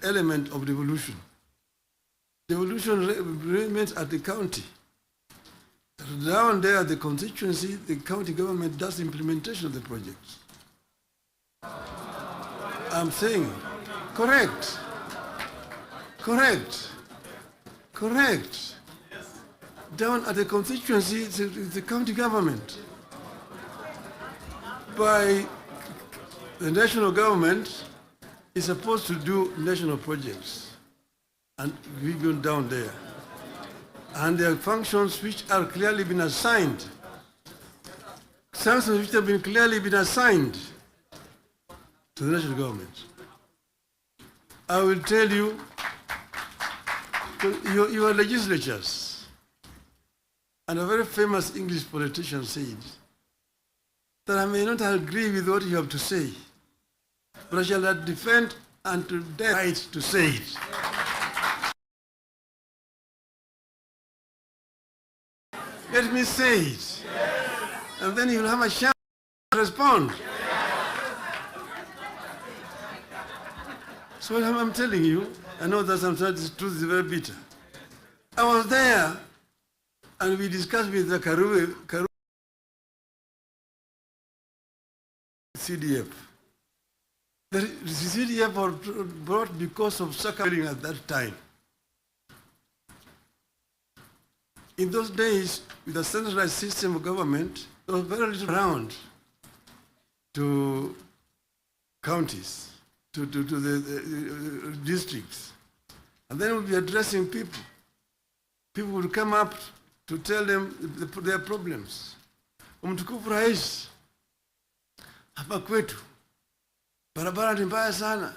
element of devolution. Devolution remains at the county. Down there at the constituency, the county government does implementation of the projects. I'm saying, correct. Down at the constituency, it's the county government. By the national government is supposed to do national projects, and we've gone down there. And there are functions which are clearly been assigned. Functions which have been clearly been assigned to the national government. I will tell you, your legislatures, and a very famous English politician said that I may not agree with what you have to say, but I shall not defend unto death right to say it. Let me say it, and then you'll have a chance to respond. So I'm telling you, I know that sometimes the truth is very bitter. I was there, and we discussed with the Karue CDF. The CDF was brought because of suffering at that time. In those days, with a centralized system of government, there was very little around to counties, to the districts. And then we'll be addressing people. People would come up to tell them their problems. Mtukufu Rais, hapa kwetu barabara ni mbaya sana,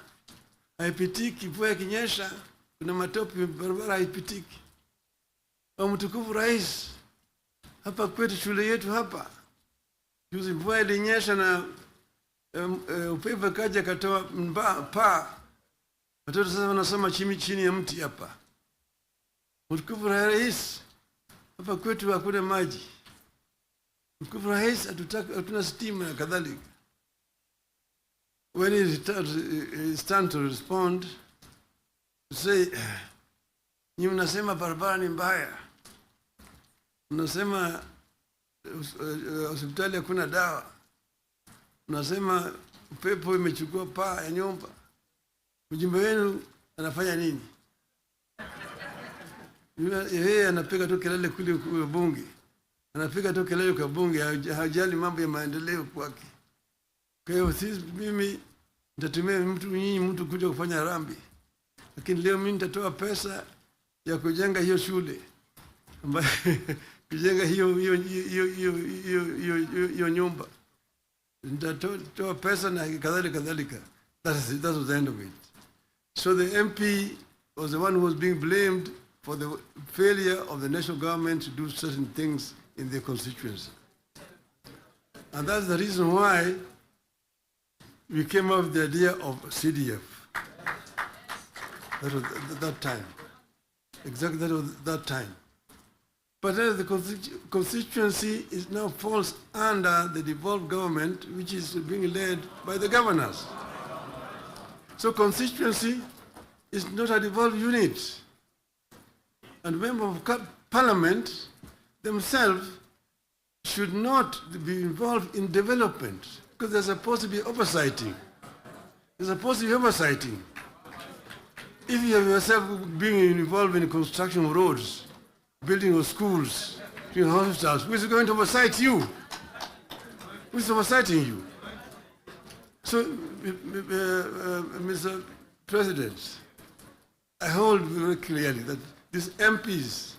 haipitiki, mvua ikinyesha kuna matope, barabara haipitiki. Mtukufu Rais, hapa kwetu shule yetu hapa, juzi mvua ilinyesha na upepo kaja katoa paa, watoto sasa wanasoma chini ya mti hapa. Mtukufu Rais, hapa kwetu hakuna maji. Mtukufu Rais, hatuna stima na kadhalika. When it's time to respond, to say, ni mnasema barabara ni mbaya, mnasema hospitali hakuna dawa, mnasema upepo imechukua paa ya nyumba, mjumbe wenu anafanya nini? Yeye anapiga tu kelele kule kwa bunge, anapiga tu kelele kwa bunge, hajali mambo ya maendeleo kwake. Kwa hiyo mimi nitatumia mtu kuja kufanya harambee, lakini leo mimi nitatoa pesa ya kujenga hiyo shule, kujenga hiyo nyumba, nitatoa pesa na kadhalika. That was the end of it. So the MP was the one who was being blamed for the failure of the national government to do certain things in their constituency. And that's the reason why we came up with the idea of CDF. That was that time. Exactly that time. But the constituency is now falls under the devolved government, which is being led by the governors. So constituency is not a devolved unit. And members of parliament themselves should not be involved in development, because they're supposed to be oversighting. They're supposed to be oversighting. If you have yourself being involved in construction of roads, building of schools, building hospitals, who is going to oversight you? Who is oversighting you? So, Mr. President, I hold very clearly that these MPs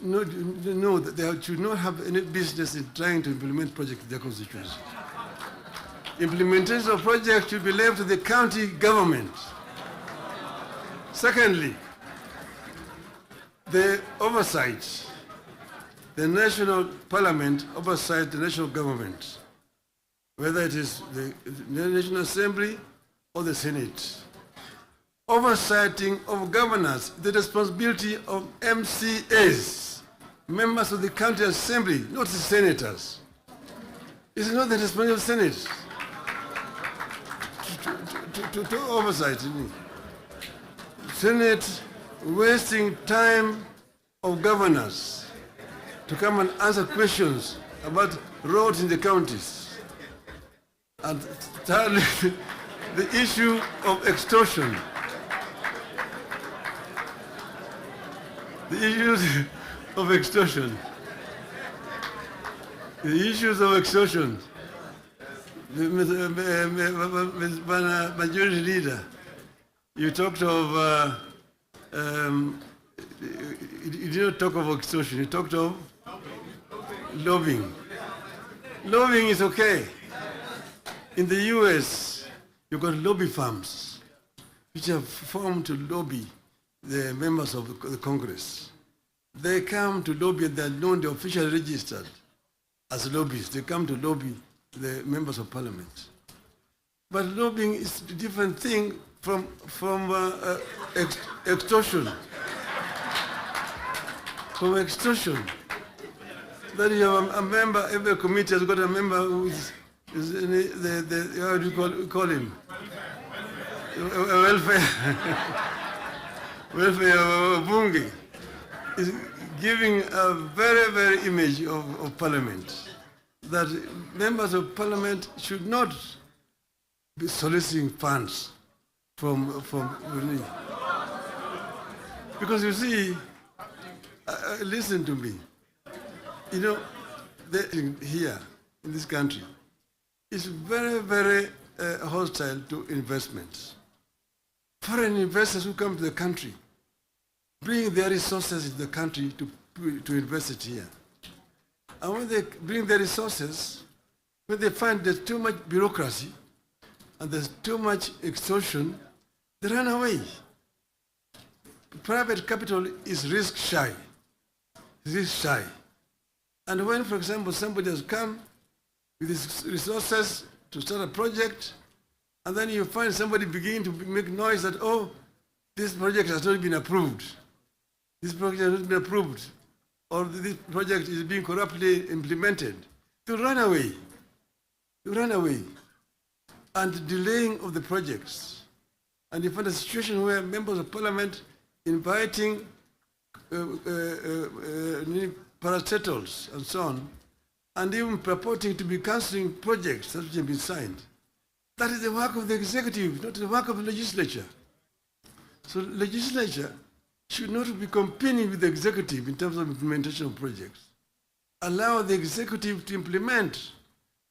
know that they should not have any business in trying to implement projects in their constituency. Implementation of projects should be left to the county government. Secondly, the oversight, the national parliament oversight the national government, whether it is the National Assembly or the Senate. Oversighting of governors, the responsibility of MCAs, members of the county assembly, not the senators. It's not the responsibility of the Senate to oversight. Senate wasting time of governors to come and answer questions about roads in the counties. And thirdly, the issue of extortion. The issues of extortion. The issues of extortion. Majority Leader, you talked of, you didn't talk of extortion, you talked of lobbying. Lobbying is okay. In the US, you've got lobby firms which have formed to lobby the members of the Congress. They come to lobby, they're known, they're officially registered as lobbyists. They come to lobby the members of parliament. But lobbying is a different thing from extortion. From extortion. That you have a member, every committee has got a member who is how do you call him? Welfare. Welfare bunge is giving a very, very image of parliament, that members of parliament should not be soliciting funds from because you see, listen to me, you know, here in this country is very, very hostile to investments. Foreign investors who come to the country bring their resources in the country to invest it here. And when they bring their resources, when they find there's too much bureaucracy and there's too much extortion, they run away. Private capital is risk shy. Risk shy. And when, for example, somebody has come with his resources to start a project, and then you find somebody beginning to make noise that, oh, this project has not been approved. This project has not been approved. Or this project is being corruptly implemented. You run away. You run away. And delaying of the projects. And you find a situation where members of parliament inviting parastatals and so on, and even purporting to be cancelling projects that have been signed. That is the work of the executive, not the work of the legislature. So the legislature should not be competing with the executive in terms of implementation of projects. Allow the executive to implement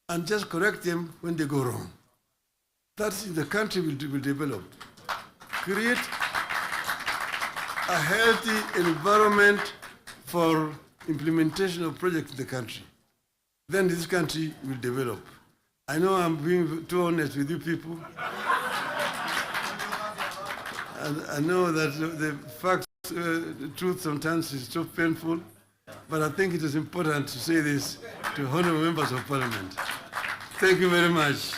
and just correct them when they go wrong. That's the country will develop. Create a healthy environment for implementation of projects in the country. Then this country will develop. I know I'm being too honest with you people. And I know that the facts, the truth sometimes is so painful, but I think it is important to say this to honorable members of parliament. Thank you very much.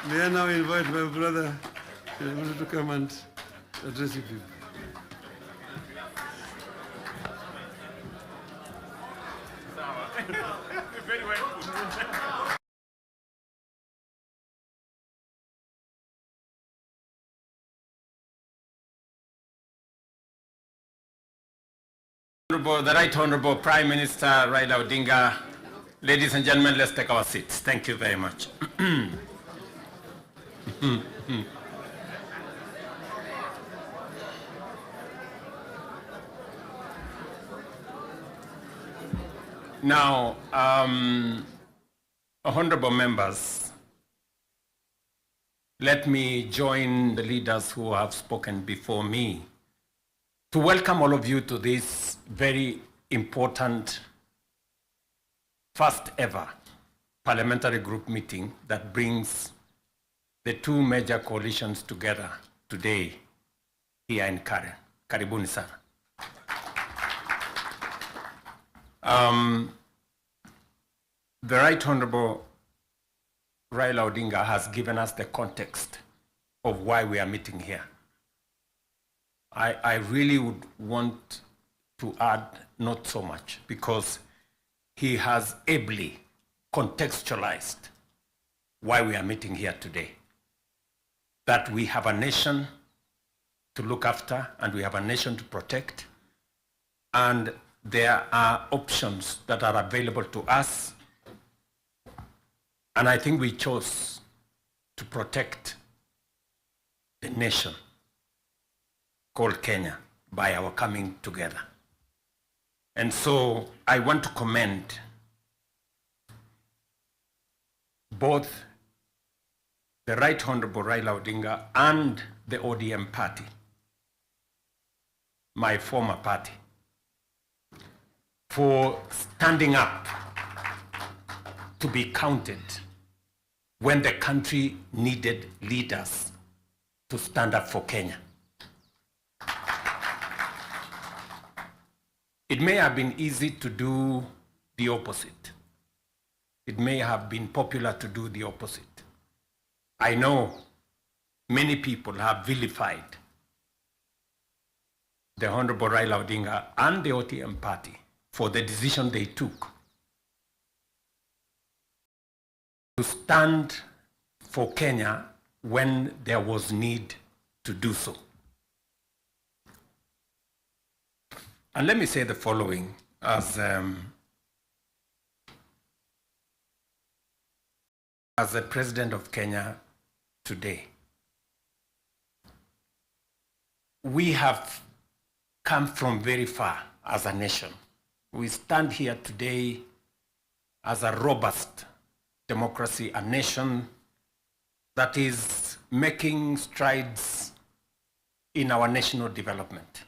May I now invite my brother to come and address you people. The Right Honorable Prime Minister Raila Odinga, ladies and gentlemen, let's take our seats. Thank you very much. Now, honorable members, let me join the leaders who have spoken before me to welcome all of you to this very important first ever parliamentary group meeting that brings the two major coalitions together today here in Karen. Karibuni sana. The Right Honorable Raila Odinga has given us the context of why we are meeting here. I really would want to add not so much, because he has ably contextualized why we are meeting here today. That we have a nation to look after, and we have a nation to protect. And there are options that are available to us. And I think we chose to protect the nation called Kenya by our coming together. And so I want to commend both the Right Honorable Raila Odinga and the ODM party, my former party, for standing up to be counted when the country needed leaders to stand up for Kenya. It may have been easy to do the opposite. It may have been popular to do the opposite. I know many people have vilified the Honorable Raila Odinga and the ODM party for the decision they took to stand for Kenya when there was need to do so. And let me say the following as the President of Kenya today. We have come from very far as a nation. We stand here today as a robust democracy, a nation that is making strides in our national development.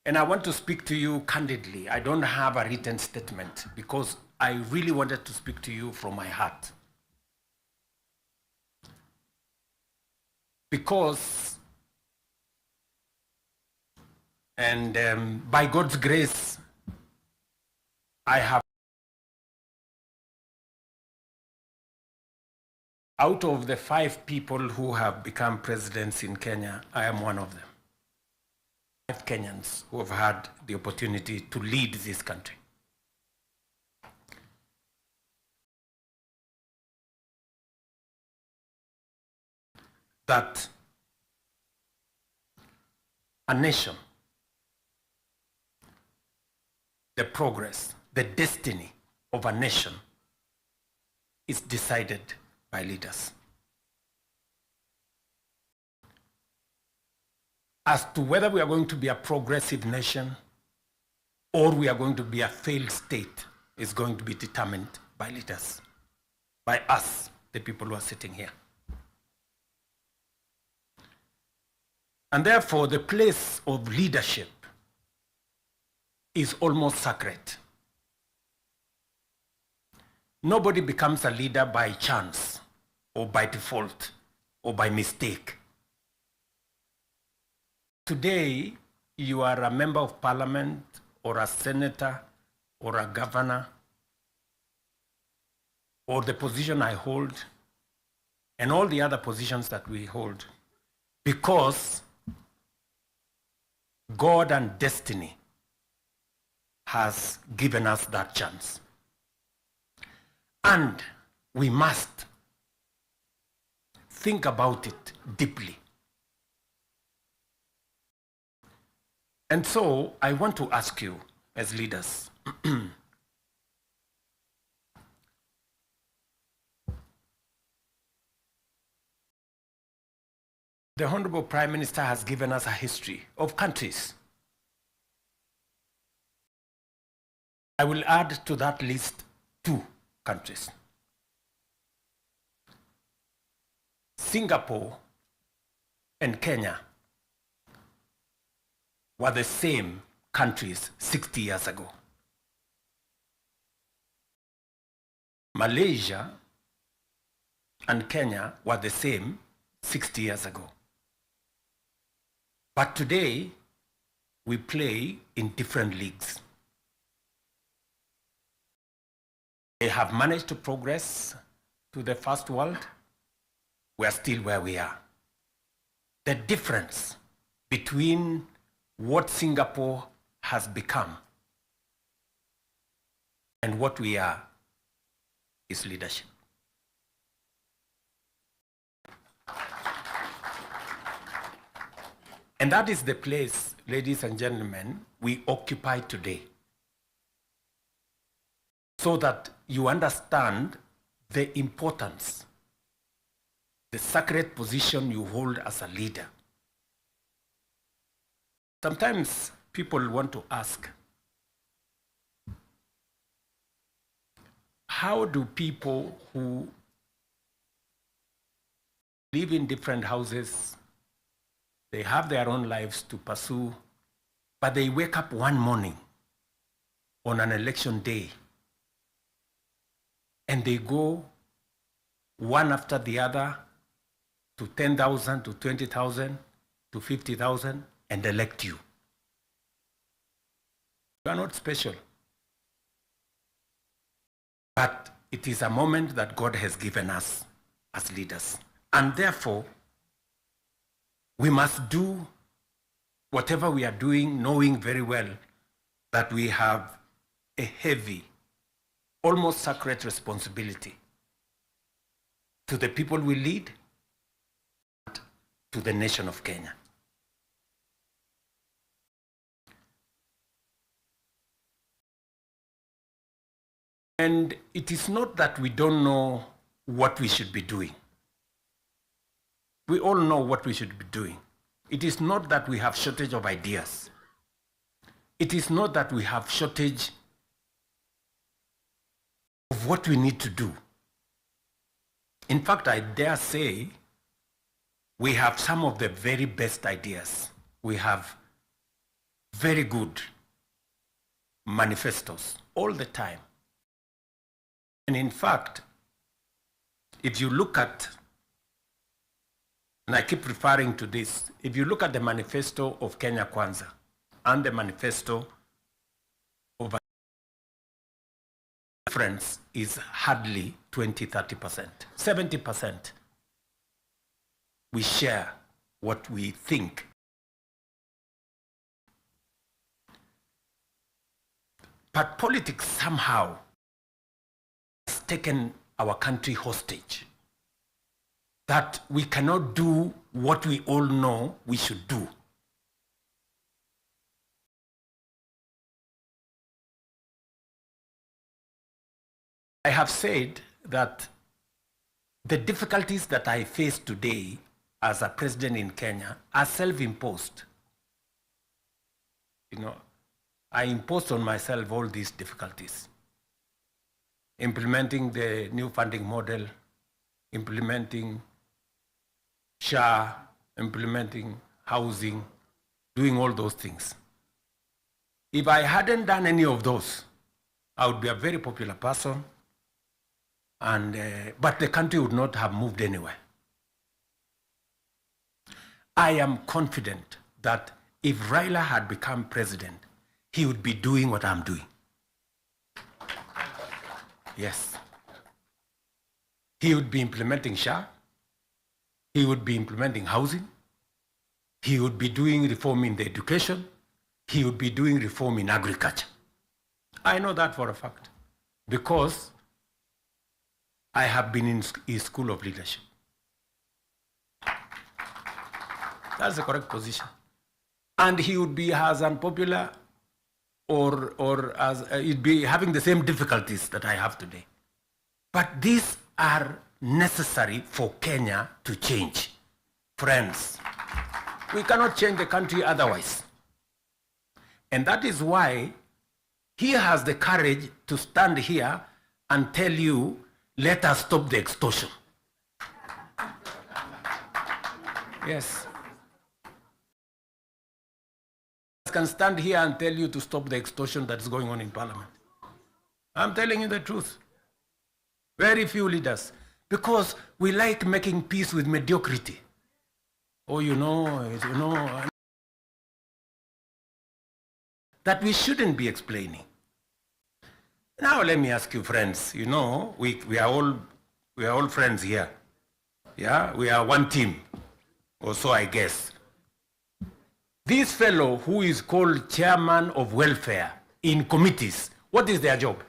And I want to speak to you candidly. I don't have a written statement because I really wanted to speak to you from my heart. Because, and by God's grace, I have, out of the 5 people who have become presidents in Kenya, I am one of them. 5 Kenyans who have had the opportunity to lead this country. That a nation, the progress, the destiny of a nation is decided by leaders. As to whether we are going to be a progressive nation or we are going to be a failed state is going to be determined by leaders, by us, the people who are sitting here. And therefore, the place of leadership is almost sacred. Nobody becomes a leader by chance or by default or by mistake. Today, you are a member of parliament or a senator or a governor or the position I hold and all the other positions that we hold because God and destiny has given us that chance. And we must think about it deeply. And so I want to ask you as leaders, the Honorable Prime Minister has given us a history of countries. I will add to that list 2 countries. Singapore and Kenya were the same countries 60 years ago. Malaysia and Kenya were the same 60 years ago. But today, we play in different leagues. They have managed to progress to the first world. We are still where we are. The difference between what Singapore has become and what we are is leadership. And that is the place, ladies and gentlemen, we occupy today. So that you understand the importance, the sacred position you hold as a leader. Sometimes people want to ask, how do people who live in different houses, they have their own lives to pursue, but they wake up one morning on an election day and they go one after the other to 10,000, to 20,000, to 50,000 and elect you? You are not special. But it is a moment that God has given us as leaders. And therefore, we must do whatever we are doing, knowing very well that we have a heavy, almost sacred responsibility to the people we lead, to the nation of Kenya. And it is not that we don't know what we should be doing. We all know what we should be doing. It is not that we have shortage of ideas. It is not that we have shortage of what we need to do. In fact, I dare say we have some of the very best ideas. We have very good manifestos all the time. And in fact, if you look at, and I keep referring to this, if you look at the manifesto of Kenya Kwanza and the manifesto of the difference is hardly 20-30%. 70% we share what we think. But politics somehow has taken our country hostage, that we cannot do what we all know we should do. I have said that the difficulties that I face today as a president in Kenya are self-imposed. You know, I imposed on myself all these difficulties. Implementing the new funding model, implementing SHA, implementing housing, doing all those things. If I hadn't done any of those, I would be a very popular person, and but the country would not have moved anywhere. I am confident that if Raila had become president, he would be doing what I'm doing. Yes. He would be implementing SHA. He would be implementing housing. He would be doing reform in the education. He would be doing reform in agriculture. I know that for a fact because I have been in his school of leadership. That's the correct position. And he would be as unpopular or as he'd be having the same difficulties that I have today. But these are necessary for Kenya to change. Friends, we cannot change the country otherwise. And that is why he has the courage to stand here and tell you, let us stop the extortion. Yes. I can stand here and tell you to stop the extortion that's going on in Parliament. I'm telling you the truth. Very few leaders. Because we like making peace with mediocrity. Oh, you know, that we shouldn't be explaining. Now let me ask you, friends, you know, we are all friends here. Yeah, we are one team, or so I guess. This fellow who is called chairman of welfare in committees, what is their job?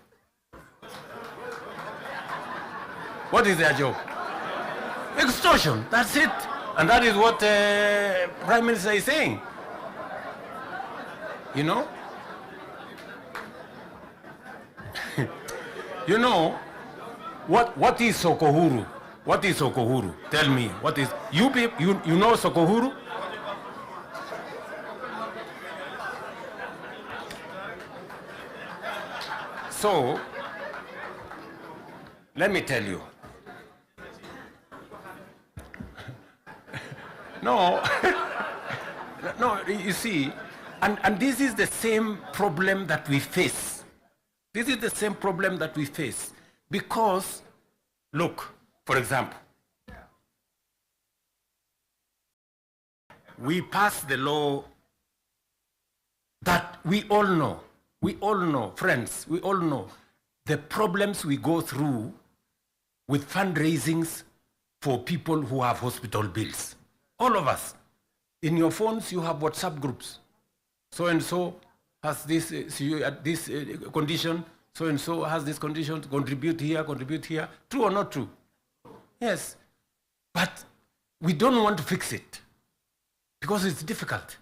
What is their job? Extortion, that's it. And that is what Prime Minister is saying. You know? You know, what is Sokohuru? What is Sokohuru? Tell me, what is, you know Sokohuru? So, let me tell you. No, no, you see, and this is the same problem that we face. This is the same problem that we face because, look, for example, we passed the law that we all know, friends, we all know the problems we go through with fundraisings for people who have hospital bills. All of us. In your phones, you have WhatsApp groups. So-and-so has this, this condition, so-and-so has this condition, contribute here. True or not true? Yes. But we don't want to fix it because it's difficult.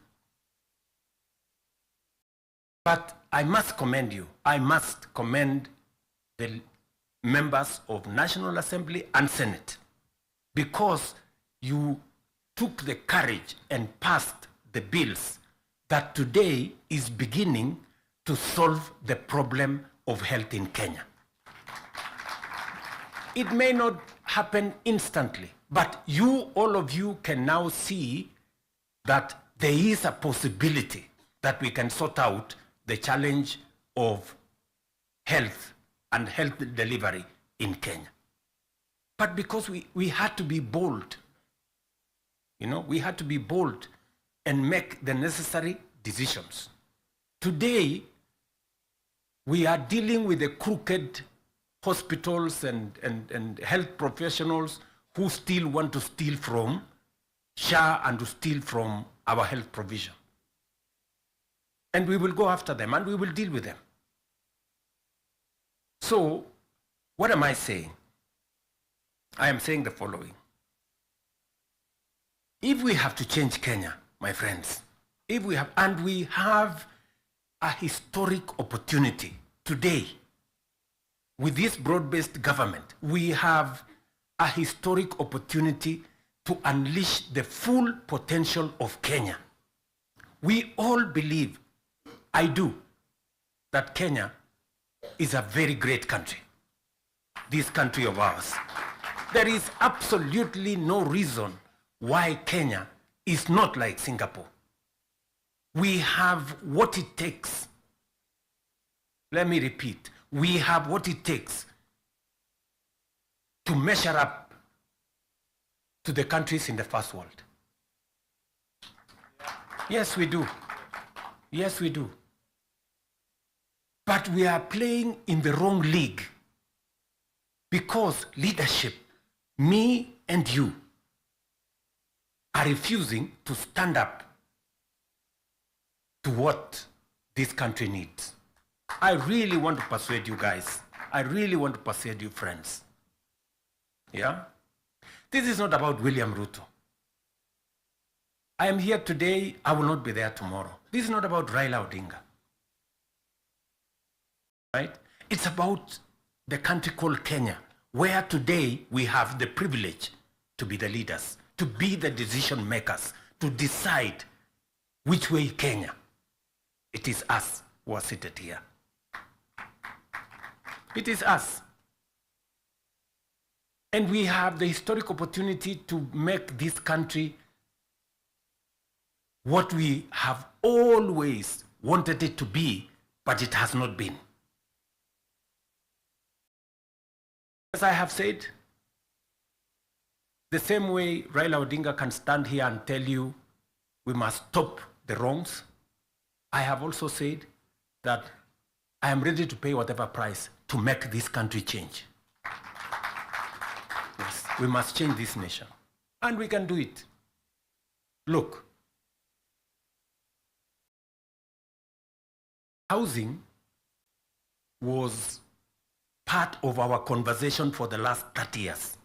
But I must commend you. I must commend the members of National Assembly and Senate because you took the courage and passed the bills that today is beginning to solve the problem of health in Kenya. It may not happen instantly, but all of you can now see that there is a possibility that we can sort out the challenge of health and health delivery in Kenya. But because we had to be bold, we had to be bold and make the necessary decisions. Today, we are dealing with the crooked hospitals and health professionals who still want to steal from SHA and to steal from our health provision. And we will go after them and we will deal with them. So, what am I saying? I am saying the following. If we have to change Kenya, my friends, we have a historic opportunity today with this broad-based government, we have a historic opportunity to unleash the full potential of Kenya. We all believe, I do, that Kenya is a very great country, this country of ours. There is absolutely no reason why Kenya is not like Singapore. We have what it takes. Let me repeat. We have what it takes to measure up to the countries in the first world. Yes, we do. Yes, we do. But we are playing in the wrong league because leadership, me and you, are refusing to stand up to what this country needs. I really want to persuade you guys. I really want to persuade you friends. Yeah? This is not about William Ruto. I am here today, I will not be there tomorrow. This is not about Raila Odinga. Right? It's about the country called Kenya, where today we have the privilege to be the leaders, to be the decision makers, to decide which way Kenya. It is us who are seated here. It is us. And we have the historic opportunity to make this country what we have always wanted it to be, but it has not been. As I have said, the same way Raila Odinga can stand here and tell you we must stop the wrongs, I have also said that I am ready to pay whatever price to make this country change. Yes, we must change this nation. And we can do it. Look, housing was part of our conversation for the last 30 years.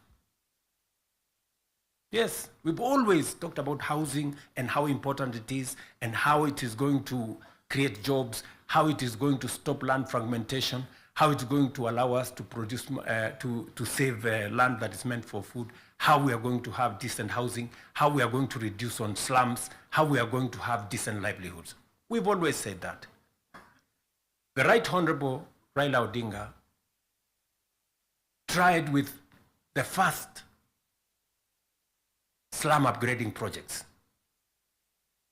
Yes, we've always talked about housing and how important it is and how it is going to create jobs, how it is going to stop land fragmentation, how it's going to allow us to produce, to save land that is meant for food, how we are going to have decent housing, how we are going to reduce on slums, how we are going to have decent livelihoods. We've always said that. The Right Honorable Raila Odinga tried with the first slum upgrading projects.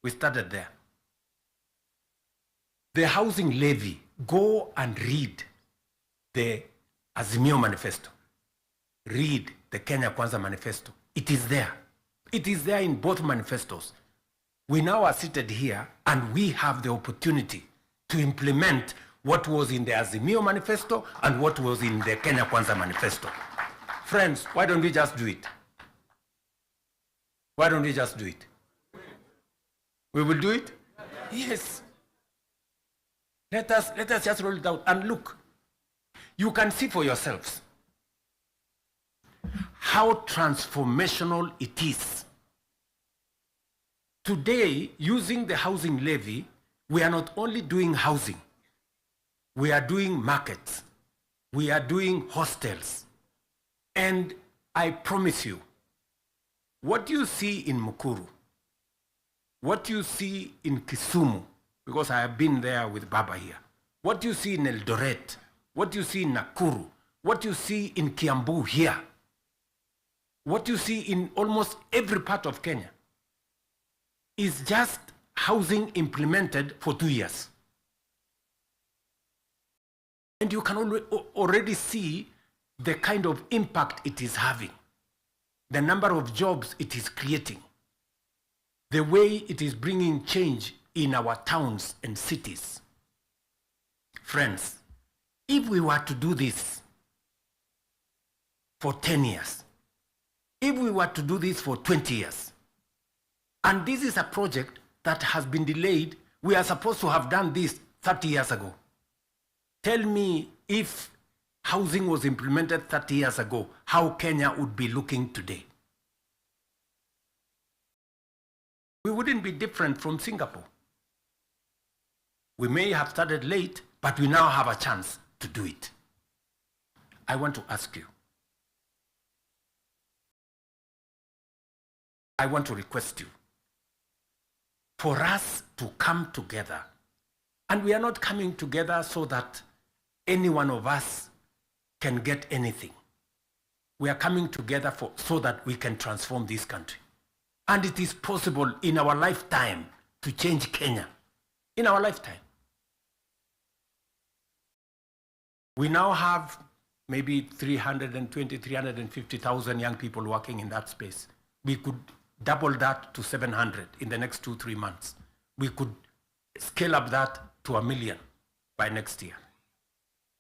We started there. The housing levy, go and read the Azimio Manifesto. Read the Kenya Kwanza Manifesto. It is there. It is there in both manifestos. We now are seated here and we have the opportunity to implement what was in the Azimio Manifesto and what was in the Kenya Kwanza Manifesto. Friends, why don't we just do it? Why don't we just do it? We will do it? Yes. Let us just roll it out and look. You can see for yourselves how transformational it is. Today, using the housing levy, we are not only doing housing, we are doing markets, we are doing hostels. And I promise you, what you see in Mukuru, what you see in Kisumu, because I have been there with Baba here, what you see in Eldoret, what you see in Nakuru, what you see in Kiambu here, what you see in almost every part of Kenya is just housing implemented for 2 years. And you can already see the kind of impact it is having, the number of jobs it is creating, the way it is bringing change in our towns and cities. Friends, if we were to do this for 10 years, if we were to do this for 20 years, and this is a project that has been delayed, we are supposed to have done this 30 years ago. Tell me, if housing was implemented 30 years ago, how Kenya would be looking today. We wouldn't be different from Singapore. We may have started late, but we now have a chance to do it. I want to ask you, I want to request you for us to come together. And we are not coming together so that any one of us can get anything. We are coming together so that we can transform this country. And it is possible in our lifetime to change Kenya. In our lifetime. We now have maybe 320, 350,000 young people working in that space. We could double that to 700 in the next 2-3 months. We could scale up that to 1 million by next year.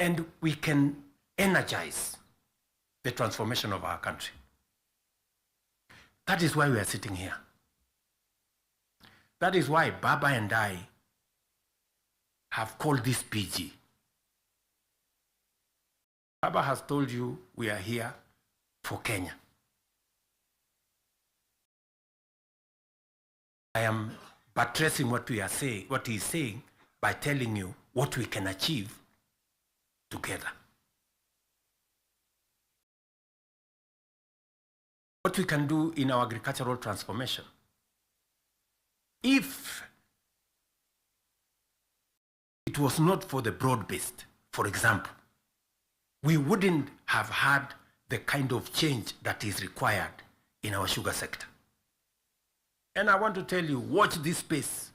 And we can energize the transformation of our country. That is why we are sitting here. That is why Baba and I have called this PG. Baba has told you we are here for Kenya. I am buttressing what we are saying, what he is saying, by telling you what we can achieve together. What we can do in our agricultural transformation. If it was not for the broad-based, for example, we wouldn't have had the kind of change that is required in our sugar sector. And I want to tell you, watch this space.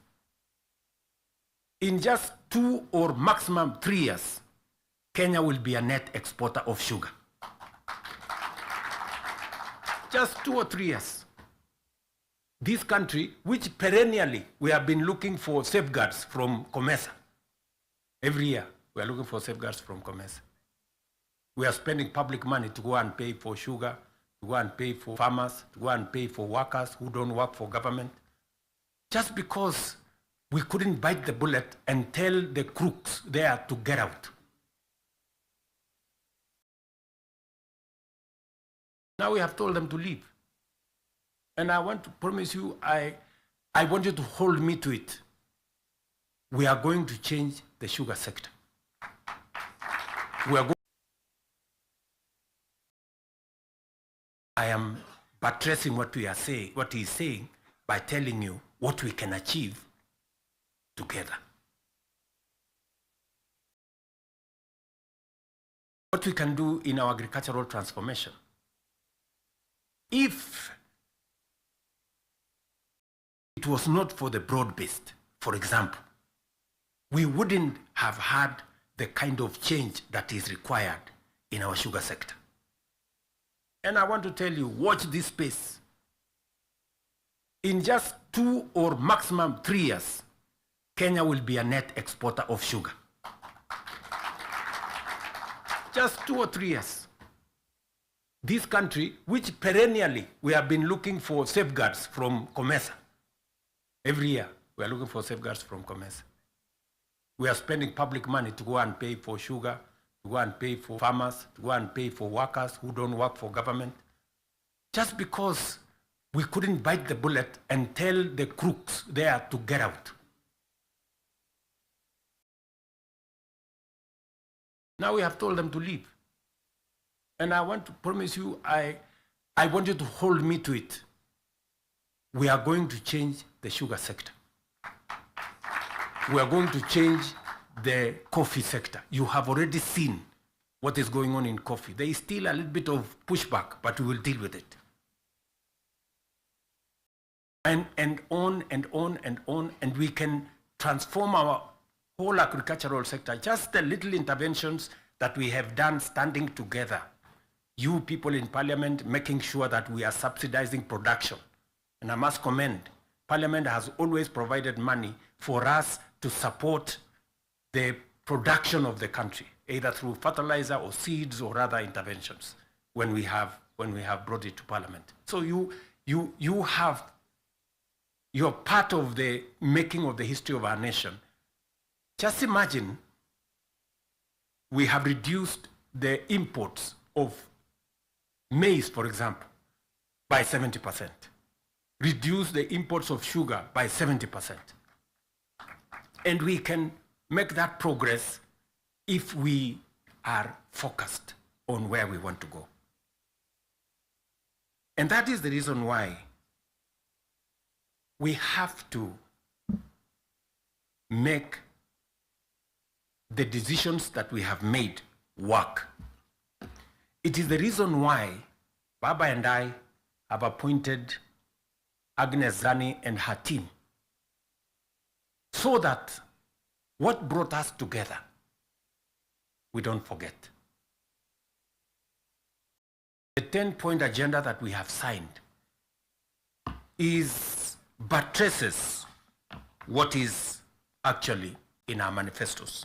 In just 2 or maximum 3 years, Kenya will be a net exporter of sugar. Just 2 or 3 years. This country, which perennially we have been looking for safeguards from COMESA. Every year, we are looking for safeguards from COMESA. We are spending public money to go and pay for sugar, to go and pay for farmers, to go and pay for workers who don't work for government. Just because we couldn't bite the bullet and tell the crooks there to get out. Now we have told them to leave. And I want to promise you, I want you to hold me to it. We are going to change the sugar sector. I am buttressing what he's saying by telling you what we can achieve together. What we can do in our agricultural transformation. If it was not for the broad-based, for example, we wouldn't have had the kind of change that is required in our sugar sector. And I want to tell you, watch this space. In just 2 or maximum 3 years, Kenya will be a net exporter of sugar. Just 2 or 3 years. This country, which perennially we have been looking for safeguards from COMESA. Every year, we are looking for safeguards from COMESA. We are spending public money to go and pay for sugar, to go and pay for farmers, to go and pay for workers who don't work for government, just because we couldn't bite the bullet and tell the crooks there to get out. Now we have told them to leave. And I want to promise you, I want you to hold me to it. We are going to change the sugar sector. We are going to change the coffee sector. You have already seen what is going on in coffee. There is still a little bit of pushback, but we will deal with it. And on and on and on, and we can transform our whole agricultural sector. Just the little interventions that we have done standing together. You people in Parliament making sure that we are subsidizing production. And I must commend, Parliament has always provided money for us to support the production of the country, either through fertilizer or seeds or other interventions when we have brought it to Parliament. So you're part of the making of the history of our nation. Just imagine we have reduced the imports of maize, for example, by 70%. Reduce the imports of sugar by 70%. And we can make that progress if we are focused on where we want to go. And that is the reason why we have to make the decisions that we have made work. It is the reason why Baba and I have appointed Agnes Zani and her team, so that what brought us together, we don't forget. The 10-point agenda that we have signed buttresses what is actually in our manifestos.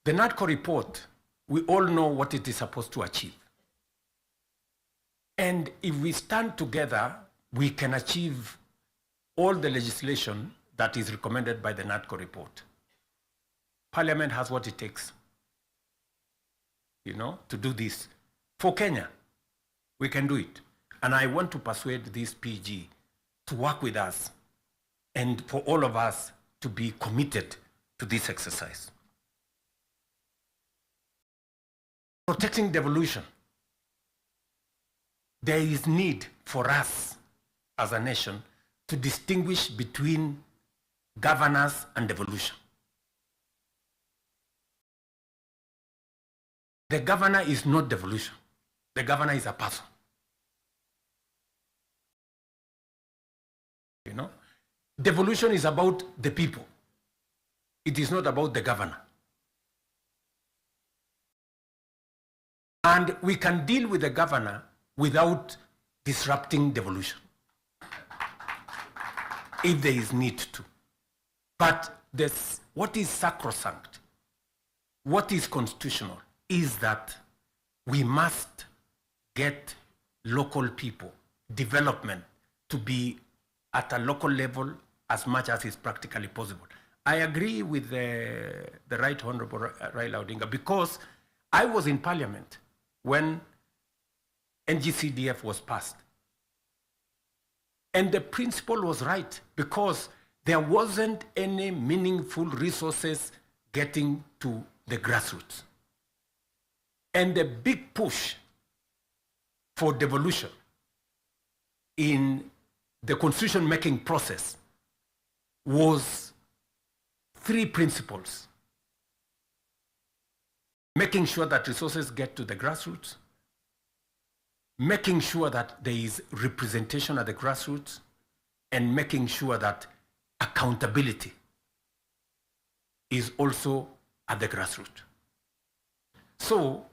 The NADCO report, we all know what it is supposed to achieve. And if we stand together, we can achieve all the legislation that is recommended by the NADCO report. Parliament has what it takes, to do this. For Kenya, we can do it. And I want to persuade this PG to work with us and for all of us to be committed to this exercise. Protecting devolution. There is need for us as a nation to distinguish between governance and devolution. The governor is not devolution. The governor is a person. Devolution is about the people. It is not about the governor. And we can deal with the governor without disrupting devolution, if there is need to. But what is sacrosanct, what is constitutional, is that we must get local people, development, to be at a local level as much as is practically possible. I agree with the Right Honorable Raila Odinga, because I was in Parliament when NGCDF was passed. And the principle was right because there wasn't any meaningful resources getting to the grassroots. And the big push for devolution in the constitution-making process was three principles: making sure that resources get to the grassroots, making sure that there is representation at the grassroots, and making sure that accountability is also at the grassroots. So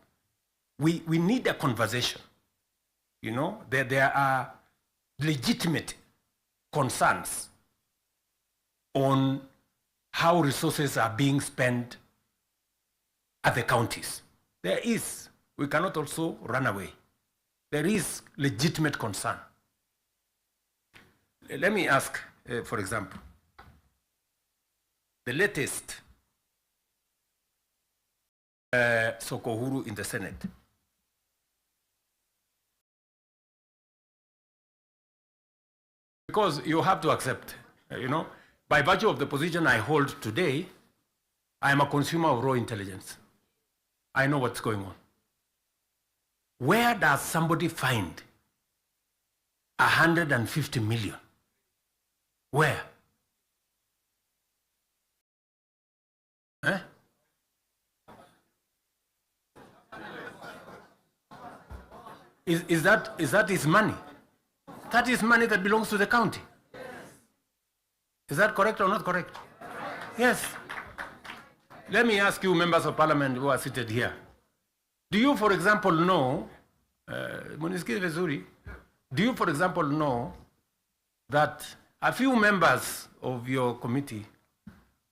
we need a conversation. You know, there are legitimate concerns on how resources are being spent at the counties. There is. We cannot also run away. There is legitimate concern. Let me ask, for example, the latest Sokohuru in the Senate. Because you have to accept, you know, by virtue of the position I hold today, I am a consumer of raw intelligence. I know what's going on. Where does somebody find 150 million? Where? Eh? Is that his money? That is money that belongs to the county. Is that correct or not correct? Yes. Let me ask you, members of parliament who are seated here. Do you, for example, know, do you, for example, know that a few members of your committee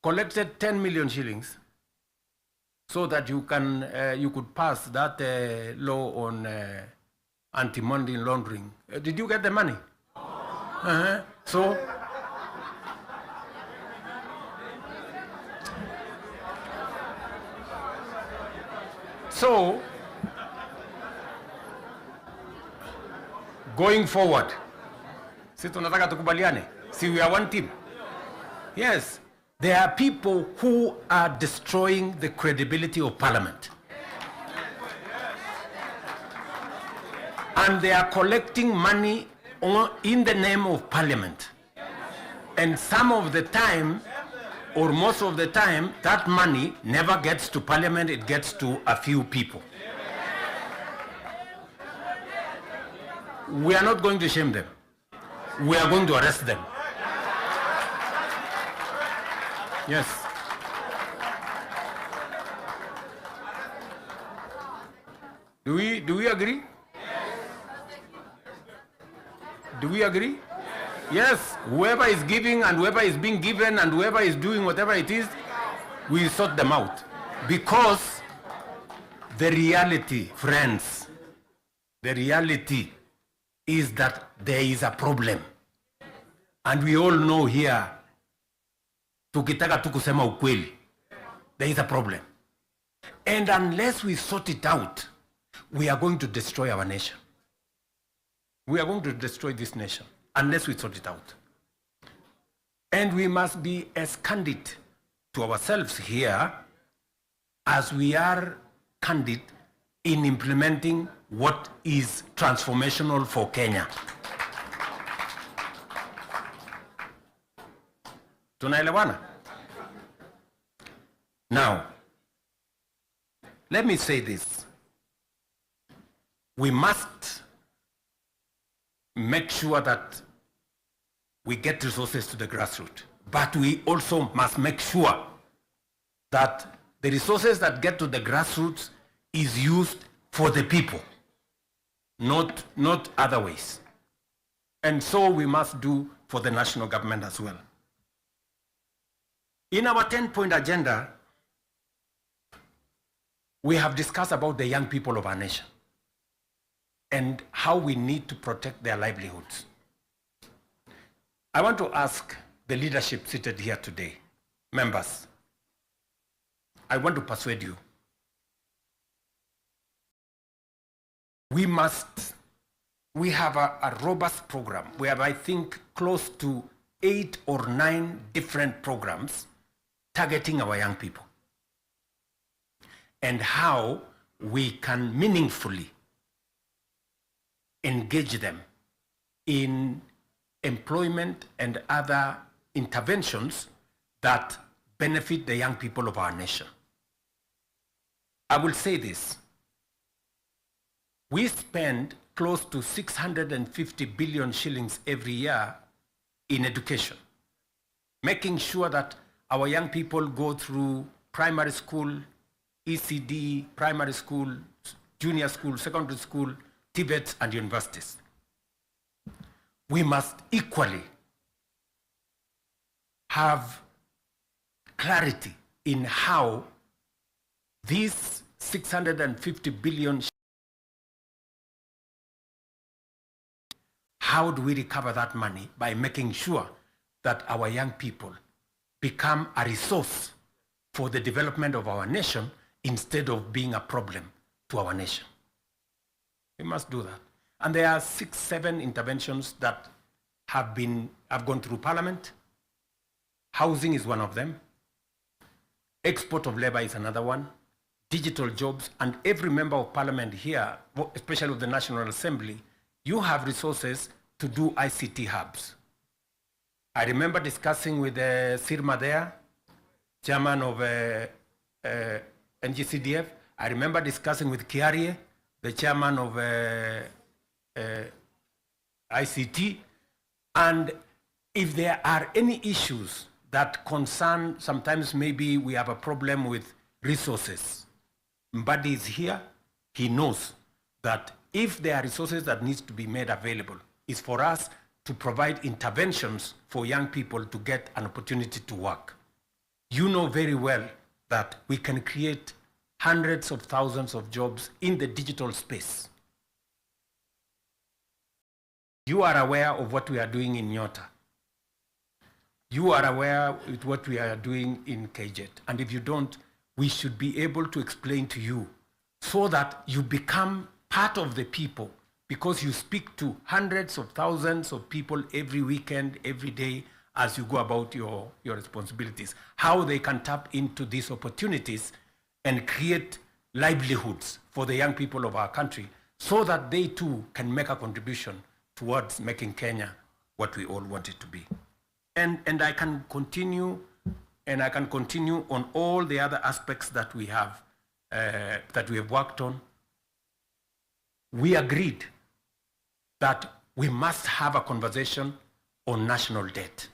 collected 10 million shillings so that you could pass that law on anti-money laundering? Did you get the money? So, going forward, si tunataka tukubaliane, si we are one team. Yes, there are people who are destroying the credibility of parliament. And they are collecting money in the name of parliament. And some of the time, or most of the time, that money never gets to parliament, it gets to a few people. We are not going to shame them. We are going to arrest them. Yes. Do we agree? Do we agree? Yes, whoever is giving and whoever is being given and whoever is doing whatever it is, we sort them out. Because the reality, friends, the reality is that there is a problem. And we all know here, tukitaka tu kusema ukweli, there is a problem. And unless we sort it out, we are going to destroy our nation. We are going to destroy this nation unless we sort it out. And we must be as candid to ourselves here as we are candid in implementing what is transformational for Kenya. Tunaelewana? Now, let me say this. We must make sure that we get resources to the grassroots, but we also must make sure that the resources that get to the grassroots is used for the people, not other ways. And so we must do for the national government as well. In our 10-point agenda, we have discussed about the young people of our nation and how we need to protect their livelihoods. I want to ask the leadership seated here today, members, I want to persuade you. We must we have a robust program. We have, I think, close to 8 or 9 different programs targeting our young people and how we can meaningfully engage them in employment and other interventions that benefit the young people of our nation. I will say this. We spend close to 650 billion shillings every year in education, making sure that our young people go through primary school, ECD, primary school, junior school, secondary school, TVETs, and universities. We must equally have clarity in how these 650 billion, how do we recover that money? By making sure that our young people become a resource for the development of our nation instead of being a problem to our nation. We must do that. And there are 6, 7 interventions that have gone through Parliament. Housing is one of them. Export of labor is another one. Digital jobs, and every member of Parliament here, especially of the National Assembly, you have resources to do ICT hubs. I remember discussing with Sirma there, chairman of NGCDF. I remember discussing with Kiarie, the chairman of ICT. And if there are any issues that concern, sometimes maybe we have a problem with resources, Mbadi is here, he knows that if there are resources that needs to be made available, it's for us to provide interventions for young people to get an opportunity to work. You know very well that we can create hundreds of thousands of jobs in the digital space. You are aware of what we are doing in Nyota. You are aware of what we are doing in KJet. And if you don't, we should be able to explain to you so that you become part of the people, because you speak to hundreds of thousands of people every weekend, every day, as you go about your responsibilities, how they can tap into these opportunities and create livelihoods for the young people of our country so that they too can make a contribution towards making Kenya what we all want it to be. And I can continue, and I can continue on all the other aspects that we have worked on. We agreed that we must have a conversation on national debt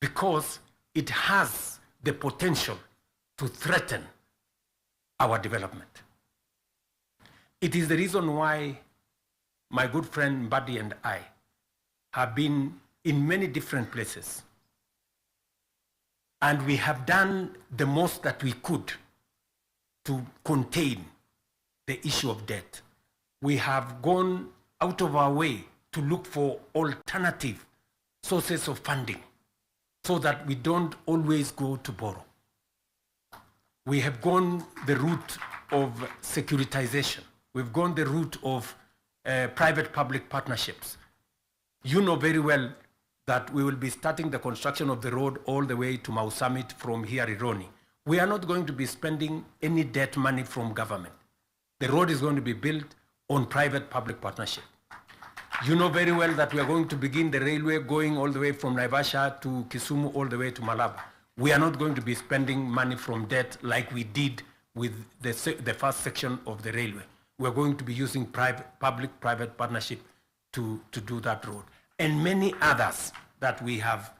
because it has the potential to threaten our development. It is the reason why my good friend Mbadi and I have been in many different places, and we have done the most that we could to contain the issue of debt. We have gone out of our way to look for alternative sources of funding so that we don't always go to borrow. We have gone the route of securitization. We've gone the route of private-public partnerships. You know very well that we will be starting the construction of the road all the way to Mau Summit from here, Ironi. We are not going to be spending any debt money from government. The road is going to be built on private-public partnership. You know very well that we are going to begin the railway going all the way from Naivasha to Kisumu all the way to Malaba. We are not going to be spending money from debt like we did with the first section of the railway. We are going to be using public-private partnership to do that road. And many others that we have,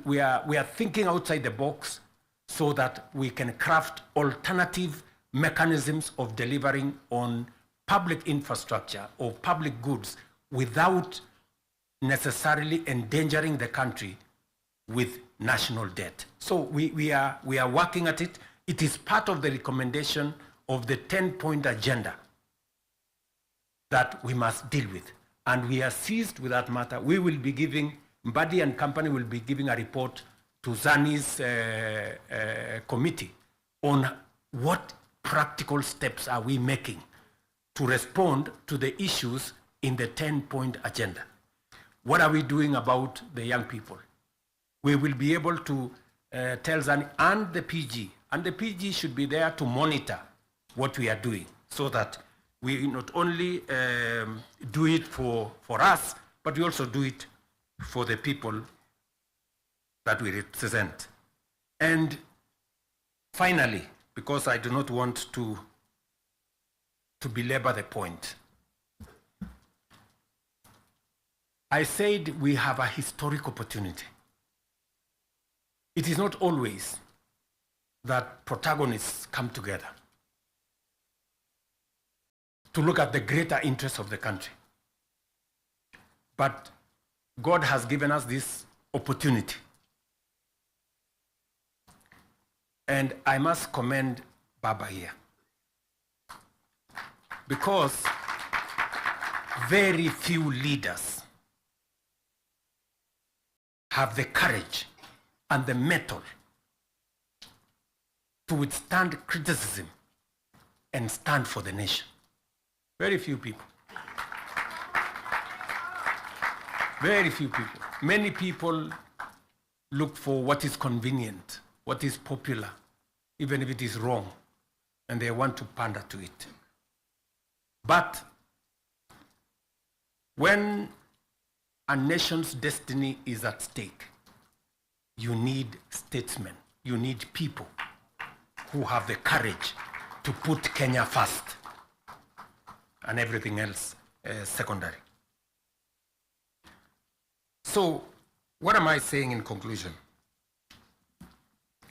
we are thinking outside the box so that we can craft alternative mechanisms of delivering on public infrastructure or public goods without necessarily endangering the country with national debt. So we are working at it. It is part of the recommendation of the 10-point agenda that we must deal with. And we are seized with that matter. We will be giving, Mbadi and company will be giving a report to Zani's committee on what practical steps are we making to respond to the issues in the 10-point agenda. What are we doing about the young people? We will be able to tell ZANI and the PG should be there to monitor what we are doing so that we not only do it for us, but we also do it for the people that we represent. And finally, because I do not want to belabor the point, I said we have a historic opportunity. It is not always that protagonists come together to look at the greater interests of the country. But God has given us this opportunity. And I must commend Baba here, because very few leaders have the courage and the mettle to withstand criticism and stand for the nation. Very few people. Very few people. Many people look for what is convenient, what is popular, even if it is wrong, and they want to pander to it. But when a nation's destiny is at stake, you need statesmen, you need people who have the courage to put Kenya first and everything else secondary. So, what am I saying in conclusion?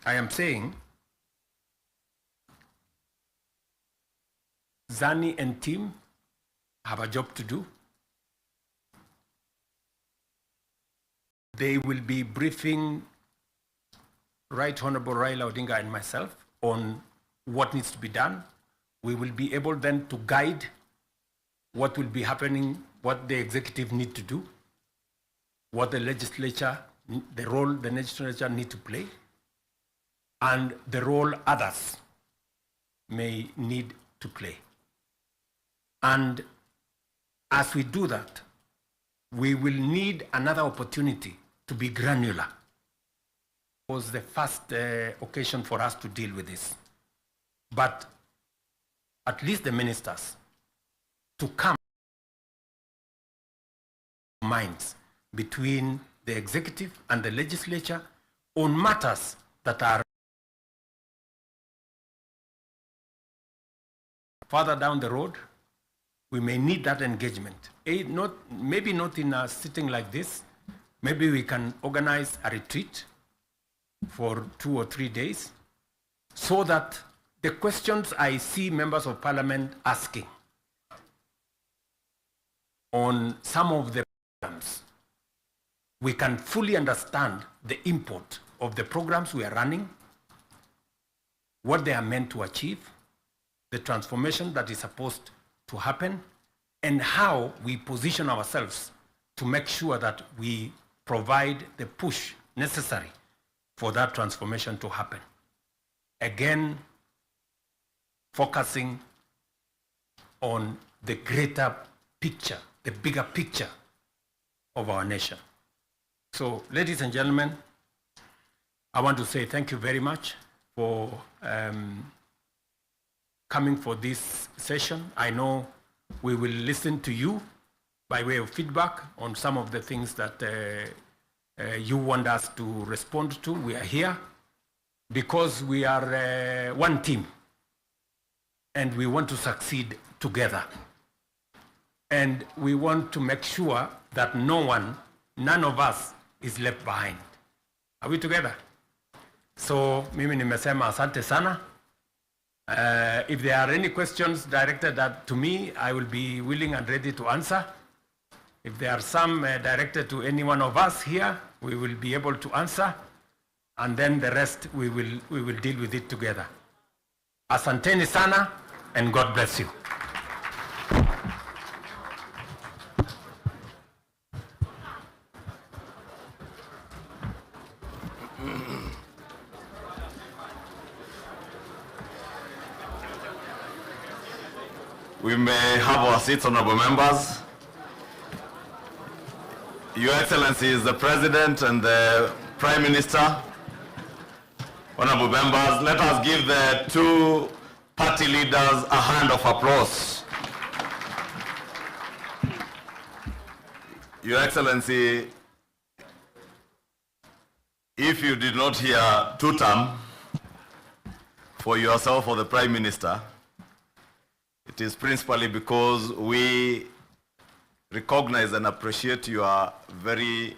I am saying ZANI and team have a job to do. They will be briefing Right Honorable Raila Odinga and myself on what needs to be done. We will be able then to guide what will be happening, what the executive need to do, what the legislature, the role the legislature need to play, and the role others may need to play. And as we do that, we will need another opportunity to be granular. It was the first occasion for us to deal with this. But at least the ministers to come minds between the executive and the legislature on matters that are further down the road. We may need that engagement. Maybe not in a sitting like this. Maybe we can organize a retreat for 2 or 3 days so that the questions I see members of parliament asking on some of the programs, we can fully understand the import of the programs we are running, what they are meant to achieve, the transformation that is supposed to happen, and how we position ourselves to make sure that we provide the push necessary for that transformation to happen. Again, focusing on the greater picture, the bigger picture of our nation. So, ladies and gentlemen, I want to say thank you very much for coming for this session. I know we will listen to you by way of feedback on some of the things that you want us to respond to. We are here because we are one team and we want to succeed together. And we want to make sure that none of us is left behind. Are we together? So, mimi nimesema asante sana. If there are any questions directed to me, I will be willing and ready to answer. If there are some directed to any one of us here, we will be able to answer. And then the rest, we will deal with it together. Asanteni sana, and God bless you. We We may have our seats, honorable members. Your Excellencies, the President and the Prime Minister, honorable members, let us give the two party leaders a hand of applause. Your Excellency, if you did not hear two-term for yourself or the Prime Minister, it is principally because we recognize and appreciate your very